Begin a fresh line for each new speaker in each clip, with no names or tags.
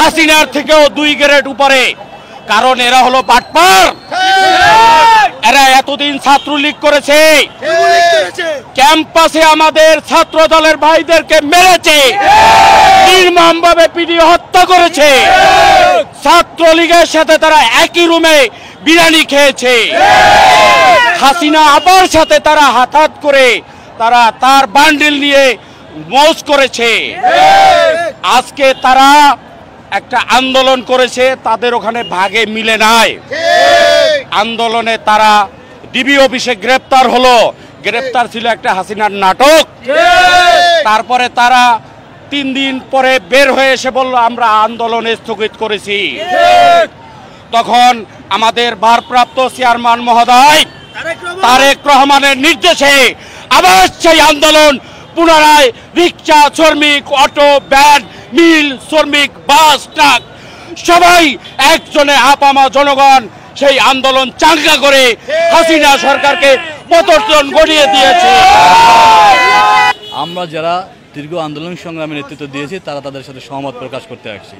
হাসিনার থেকেও 2 গ্রেড উপরে, কারণ এরা হলো বাটপার। এরা এতদিন ছাত্রলীগ করেছে, ক্যাম্পাসে আমাদের ছাত্র দলের ভাইদেরকে মেরেছে, নির্মমভাবে পিটিয়ে হত্যা করেছে। ছাত্রলীগের সাথে তারা একই রুমে বিরিয়ানি খেয়েছে। হাসিনা আবার সাথে তারা হাত করে তারা তার বান্ডিল নিয়ে মৌজ করেছে। আজকে তারা একটা আন্দোলন করেছে, তাদের ওখানে ভাগে মিলে নাই। আন্দোলনে তারা ডিবি অফিসে গ্রেপ্তার হলো, গ্রেপ্তার ছিল একটা হাসিনার নাটক। তারপরে তারা 3 দিন পরে বের হয়ে এসে বলল আমরা আন্দোলনে স্থগিত করেছি। তখন আমাদের ভারপ্রাপ্ত চেয়ারম্যান মহোদয় তারেক রহমানের নির্দেশে আবার সেই আন্দোলন পুনরায় রিক্সা শ্রমিক, অটো, ভ্যান, মিল শ্রমিক, বাস, ট্রাক সবাই একজনে আপামা জনগণ সেই আন্দোলন চাঙ্গা করে হাসিনা সরকারকে পতন ঘটিয়ে দিয়েছে।
আমরা যারা দীর্ঘ আন্দোলন সংগ্রামে নেতৃত্ব দিয়েছি তারা তাদের সাথে সহমত প্রকাশ করতে আসছি।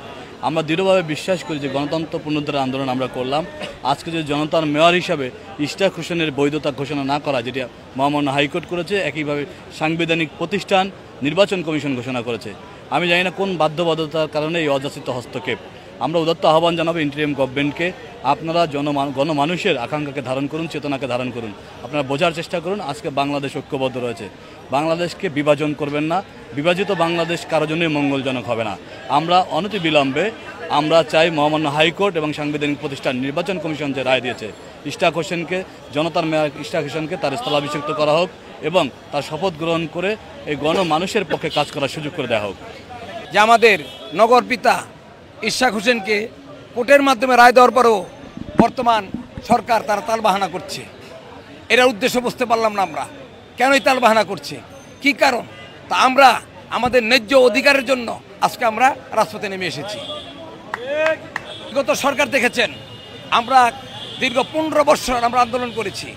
আমরা দৃঢ়ভাবে বিশ্বাস করি যে গণতন্ত্র পুনরুদ্ধার আন্দোলন আমরা করলাম। আজকে যে জনতার মেয়র হিসাবে ইশতিয়াক হোসেনের বৈধতা ঘোষণা না করা, যেটা মহামান্য হাইকোর্ট করেছে, একইভাবে সাংবিধানিক প্রতিষ্ঠান নির্বাচন কমিশন ঘোষণা করেছে। আমি জানি না কোন বাধ্যবাধকতার কারণে এই অযাচিত হস্তক্ষেপ। আমরা উদাত্ত আহ্বান জানাবো ইন্টারিম গভর্নমেন্টকে, আপনারা গণমানুষের আকাঙ্ক্ষাকে ধারণ করুন, চেতনাকে ধারণ করুন। আপনারা বোঝার চেষ্টা করুন আজকে বাংলাদেশ ঐক্যবদ্ধ রয়েছে। বাংলাদেশকে বিভাজন করবেন না, বিভাজিত বাংলাদেশ কারোর জন্যই মঙ্গলজনক হবে না। আমরা অনতিবিলম্বে আমরা চাই মহামান্য হাইকোর্ট এবং সাংবিধানিক প্রতিষ্ঠান নির্বাচন কমিশন যে রায় দিয়েছে, ইশতিয়াক হোসেনকে, জনতার মেয়র ইশতিয়াক হোসেনকে তার স্থলাভিষিক্ত করা হোক এবং তার শপথ গ্রহণ করে এই গণমানুষের পক্ষে কাজ করার সুযোগ করে দেওয়া হোক।
যে আমাদের নগর পিতা ইশতিয়াক হোসেনকে কোর্টের মাধ্যমে রায় দেওয়ার পরেও বর্তমান সরকার তারা তালবাহানা করছে। এটার উদ্দেশ্য বুঝতে পারলাম না আমরা, কেনই তালবাহানা করছে, কি কারণ। তা আমরা আমাদের ন্যায্য অধিকারের জন্য আজকে আমরা রাজপথে নেমে এসেছি। বিগত সরকার দেখেছেন আমরা দীর্ঘ 15 বছর আমরা আন্দোলন করেছি,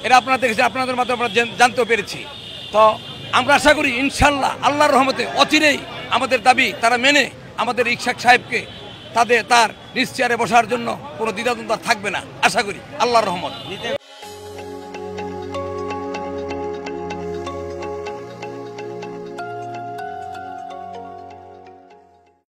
এটা আপনারা দেখেছেন, আপনাদের মাধ্যমে আমরা জানতেও পেরেছি। তো আমরা আশা করি ইনশাল্লাহ আল্লাহর রহমতে অচিরেই আমাদের দাবি তারা মেনে আমাদের ইশতিয়াক সাহেবকে তার নিজ চেয়ারে বসার জন্য কোনো দ্বিধাদ্বন্দ্ব থাকবে না, আশা করি আল্লাহর রহমত।